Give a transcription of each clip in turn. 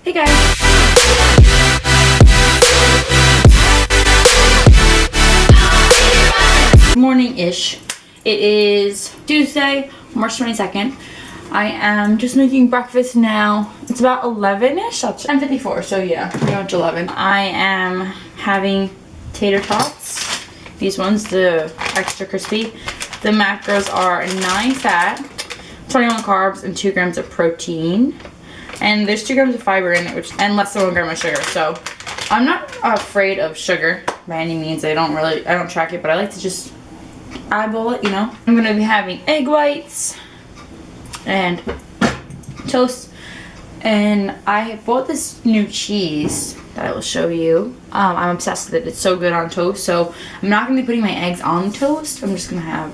Hey guys! Morning-ish. It is Tuesday, March 22nd. I am just making breakfast now. It's about 11-ish. It's 10:54, so yeah, pretty much 11. I am having tater tots. These ones, the extra crispy. The macros are 9 fat, 21 carbs, and 2 grams of protein. And there's 2 grams of fiber in it, and less than 1 gram of sugar. So I'm not afraid of sugar by any means. I don't track it, but I like to just eyeball it, you know. I'm gonna be having egg whites and toast, and I bought this new cheese that I will show you. I'm obsessed with it. It's so good on toast. So I'm not gonna be putting my eggs on toast. I'm just gonna have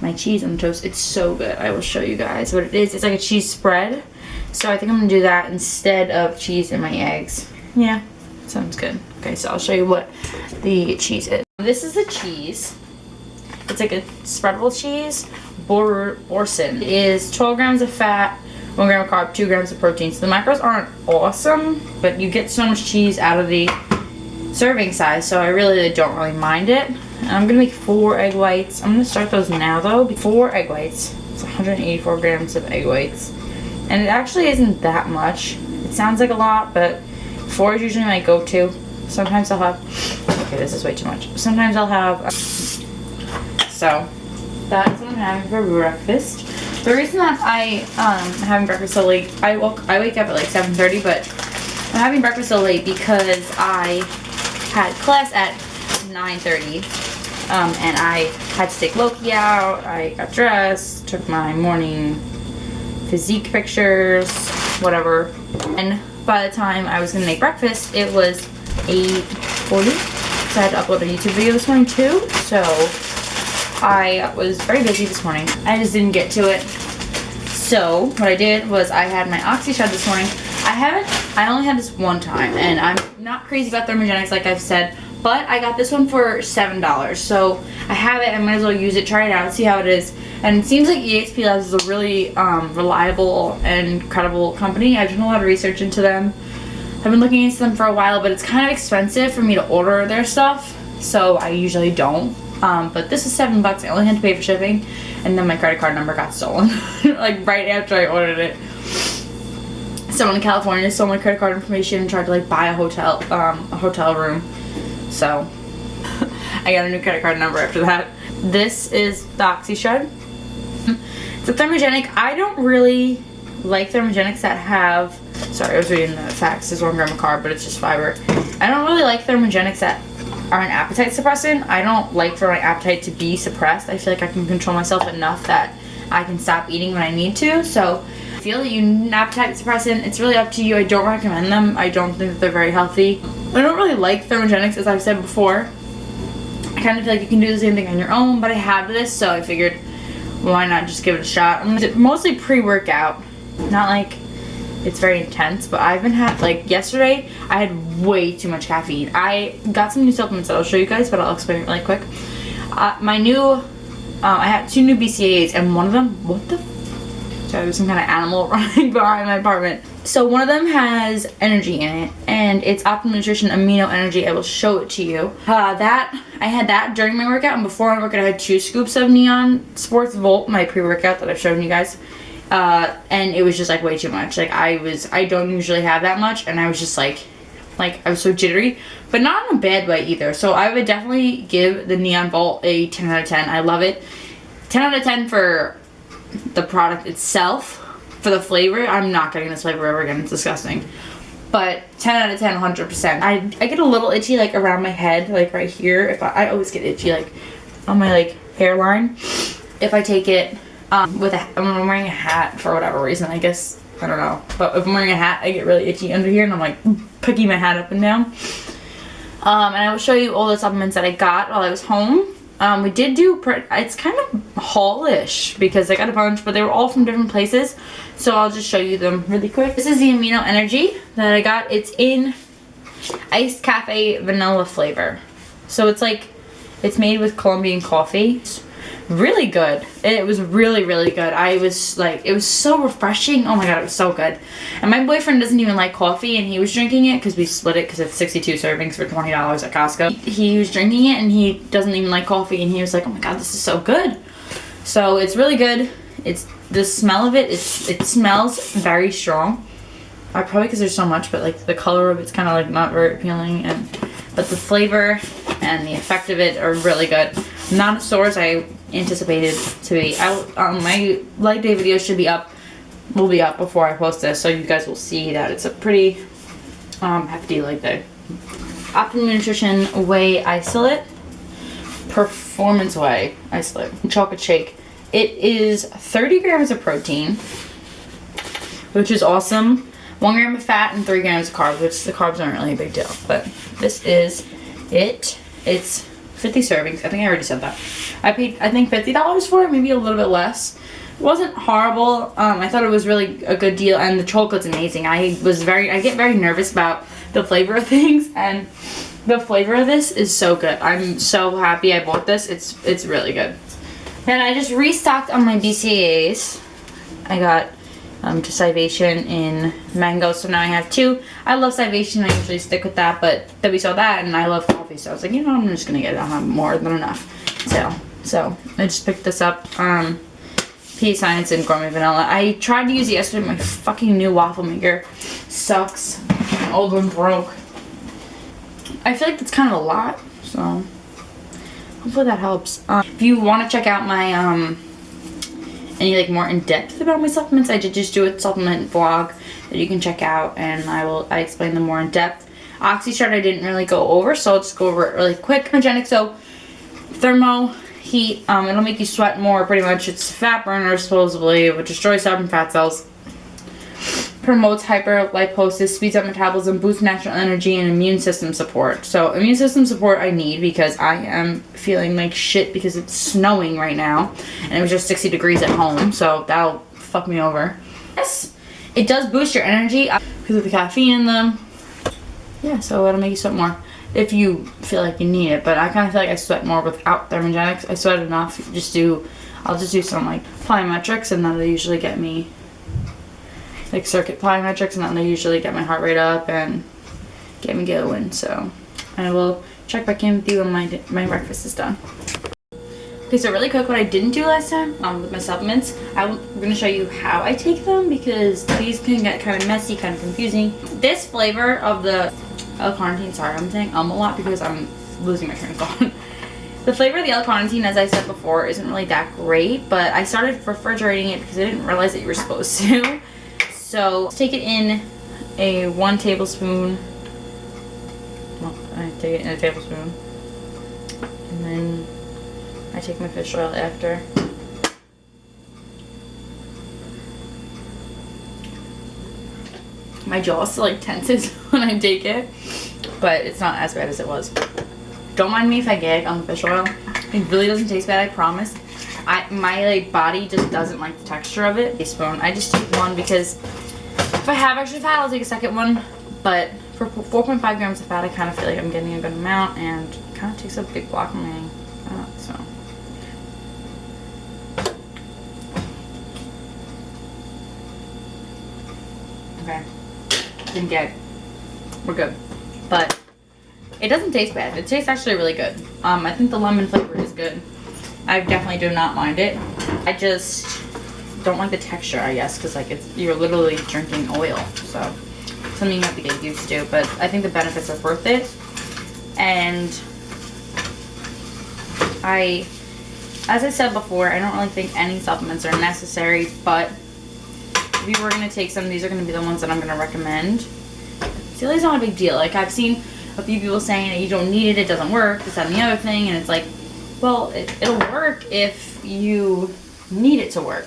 my cheese on toast. It's so good. I will show you guys what it is. It's like a cheese spread. So I think I'm gonna do that instead of cheese in my eggs. Yeah, sounds good. Okay, so I'll show you what the cheese is. This is the cheese. It's like a spreadable cheese. Boursin. It is 12 grams of fat, 1 gram of carb, 2 grams of protein. So the macros aren't awesome, but you get so much cheese out of the serving size, so I really don't mind it. And I'm gonna make 4 egg whites. I'm gonna start those now though. 4 egg whites. It's 184 grams of egg whites. And it actually isn't that much. It sounds like a lot, but 4 is usually my go-to. Sometimes I'll have, okay, this is way too much. Sometimes I'll have, so that's what I'm having for breakfast. The reason that I am having breakfast so late, I wake up at like 7:30, but I'm having breakfast so late because I had class at 9:30, and I had to take Loki out. I got dressed, took my morning physique pictures, whatever, and by the time I was gonna make breakfast, it was 8:40. So I had to upload a YouTube video this morning too. So I was very busy this morning. I just didn't get to it. So what I did was I had my OxyShod this morning. I only had this one time, and I'm not crazy about Thermogenics like I've said, but I got this one for $7. So I have it, I might as well use it, try it out, see how it is. And it seems like EXP Labs is a really reliable and credible company. I've done a lot of research into them. I've been looking into them for a while, but it's kind of expensive for me to order their stuff, so I usually don't. But this is $7. I only had to pay for shipping, and then my credit card number got stolen like right after I ordered it. Someone in California stole my credit card information and tried to like buy a hotel room. So I got a new credit card number after that. This is the OxyShod. It's a Thermogenic. I don't really like Thermogenics that have, sorry, I was reading the facts. There's 1 gram of carb, but it's just fiber. I don't really like Thermogenics that are an appetite suppressant. I don't like for my appetite to be suppressed. I feel like I can control myself enough that I can stop eating when I need to. So I feel that you need an appetite suppressant. It's really up to you. I don't recommend them. I don't think that they're very healthy. I don't really like Thermogenics, as I've said before. I kind of feel like you can do the same thing on your own, but I have this, so I figured why not just give it a shot. I'm gonna do mostly pre-workout. Not like it's very intense, but I've been like yesterday I had way too much caffeine. I got some new supplements that I'll show you guys, but I'll explain it really quick. I had 2 new BCAAs, and one of them, what the sorry, there's some kind of animal running behind my apartment. So one of them has energy in it, and it's Optimum Nutrition Amino Energy. I will show it to you. I had that during my workout, and before my workout I had 2 scoops of Neon Sports Volt, my pre-workout that I've shown you guys. And it was just like way too much. Like I don't usually have that much, and I was just like I was so jittery, but not in a bad way either. So I would definitely give the Neon Volt a 10 out of 10. I love it. 10 out of 10 for the product itself. For the flavor, I'm not getting this flavor ever again. It's disgusting. But 10 out of 10, 100%. I get a little itchy like around my head, like right here. If I always get itchy like on my like hairline if I take it. I'm wearing a hat for whatever reason, I guess, I don't know, but if I'm wearing a hat I get really itchy under here, and I'm like picking my hat up and down. And I will show you all the supplements that I got while I was home. We did do, it's kind of haul-ish because I got a bunch, but they were all from different places, so I'll just show you them really quick. This is the Amino Energy that I got. It's in iced cafe vanilla flavor, so it's like, it's made with Colombian coffee. really good. It was really, really good. I was like, it was so refreshing. Oh my god, it was so good. And my boyfriend doesn't even like coffee, and he was drinking it because we split it because it's 62 servings for $20 at Costco. He was drinking it, and he doesn't even like coffee, and he was like, oh my god, this is so good. So it's really good. It's the smell of it. It smells very strong. Probably because there's so much, but like the color of it's kind of like not very appealing, but the flavor and the effect of it are really good. Not as sore as I anticipated to be. My leg day video will be up before I post this, so you guys will see that it's a pretty hefty leg day. Optimum Nutrition Whey Isolate, Performance Whey Isolate, chocolate shake. It is 30 grams of protein, which is awesome. 1 gram of fat and 3 grams of carbs, which the carbs aren't really a big deal, but this is it. It's 50 servings. I think I already said that. I paid, I think, $50 for it, maybe a little bit less. It wasn't horrible. I thought it was really a good deal, and the chocolate's amazing. I get very nervous about the flavor of things, and the flavor of this is so good. I'm so happy I bought this. It's really good. And I just restocked on my BCAAs. I got just Scivation in mango, so now I have 2. I love Scivation. I usually stick with that, but then we saw that, and I love coffee, so I was like, you know, I'm just gonna get it. I'll have more than enough. So I just picked this up. Peace Science and Gourmet Vanilla. I tried to use it yesterday. My fucking new waffle maker sucks. My old one broke. I feel like that's kind of a lot, so hopefully that helps. If you want to check out my any like more in depth about my supplements, I did just do a supplement vlog that you can check out, and I explain them more in depth. OxyStart I didn't really go over, so I'll just go over it really quick. Thermogenic, so thermo heat, it'll make you sweat more pretty much. It's a fat burner supposedly. It would destroy stubborn fat cells. Promotes hyperliposis, speeds up metabolism, boosts natural energy, and immune system support. So immune system support I need because I am feeling like shit because it's snowing right now, and it was just 60 degrees at home, so that'll fuck me over. Yes, it does boost your energy because of the caffeine in them. Yeah, so it'll make you sweat more if you feel like you need it, but I kind of feel like I sweat more without Thermogenics. I sweat enough. I'll just do some like plyometrics, and then they usually get me like circuit plyometrics, and then they usually get my heart rate up and get me going. So I will check back in with you when my breakfast is done. Okay, so really quick, what I didn't do last time with my supplements, I'm going to show you how I take them because these can get kind of messy, kind of confusing. This flavor of the L-carnitine, sorry, I'm saying a lot because I'm losing my train of thought. The flavor of the L-carnitine, as I said before, isn't really that great, but I started refrigerating it because I didn't realize that you were supposed to. So take it in a 1 tablespoon. Well, I take it in a tablespoon, and then I take my fish oil after. My jaw still like tenses when I take it, but it's not as bad as it was. Don't mind me if I gag on the fish oil. It really doesn't taste bad, I promise. My like body just doesn't like the texture of it. A spoon. I just take 1 because if I have extra fat, I'll take a second one. But for 4.5 grams of fat, I kind of feel like I'm getting a good amount, and it kind of takes a big block of my so. Okay, didn't gag. We're good, but it doesn't taste bad. It tastes actually really good. I think the lemon flavor is good. I definitely do not mind it. I just don't like the texture, I guess, because like you're literally drinking oil, so something you have to get used to. But I think the benefits are worth it, and as I said before, I don't really think any supplements are necessary, but if you were gonna take some, these are gonna be the ones that I'm gonna recommend. Celia's not a big deal. Like I've seen a few people saying that you don't need it, it doesn't work, this, that, and the other thing, and it's like, well, it'll work if you need it to work.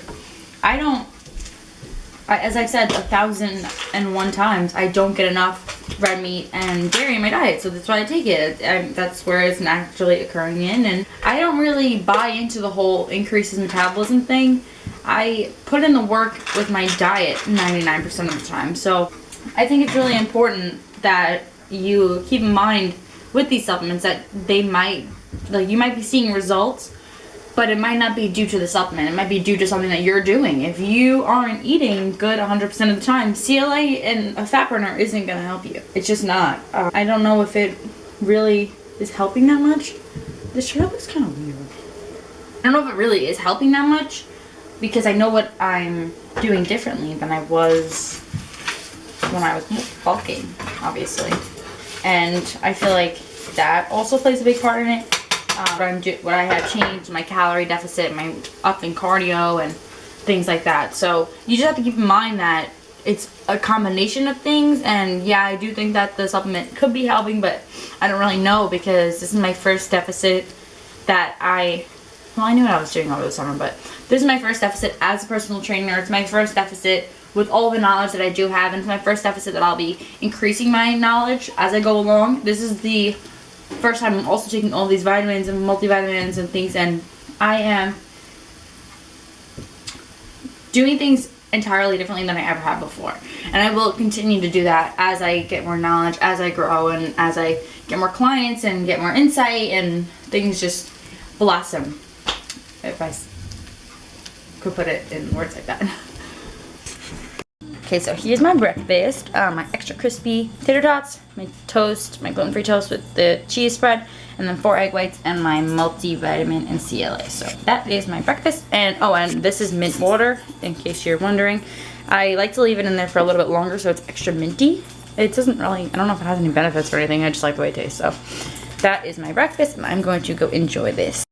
As I've said 1,001 times, I don't get enough red meat and dairy in my diet, so that's why I take it. That's where it's naturally occurring in, and I don't really buy into the whole increases metabolism thing. I put in the work with my diet 99% of the time, so I think it's really important that you keep in mind with these supplements that they might, like, you might be seeing results, But it might not be due to the supplement. It might be due to something that you're doing. If you aren't eating good 100% of the time, CLA and a fat burner isn't going to help you. It's just not. I don't know if it really is helping that much. This shirt looks kind of weird. I don't know if it really is helping that much because I know what I'm doing differently than I was when I was bulking, obviously. And I feel like that also plays a big part in it. What I have changed, my calorie deficit, my up in cardio and things like that. So you just have to keep in mind that it's a combination of things, and yeah, I do think that the supplement could be helping, but I don't really know because this is my first deficit that I knew what I was doing over the summer, but this is my first deficit as a personal trainer. It's my first deficit with all the knowledge that I do have, and it's my first deficit that I'll be increasing my knowledge as I go along. This is the first time I'm also taking all these vitamins and multivitamins and things, and I am doing things entirely differently than I ever have before. And I will continue to do that as I get more knowledge, as I grow, and as I get more clients and get more insight and things just blossom, if I could put it in words like that. Okay, so here's my breakfast. My extra crispy tater tots, my toast, my gluten-free toast with the cheese spread, and then 4 egg whites and my multivitamin and CLA. So that is my breakfast. And oh, and this is mint water, in case you're wondering. I like to leave it in there for a little bit longer so it's extra minty. It doesn't really, I don't know if it has any benefits or anything. I just like the way it tastes. So that is my breakfast, and I'm going to go enjoy this.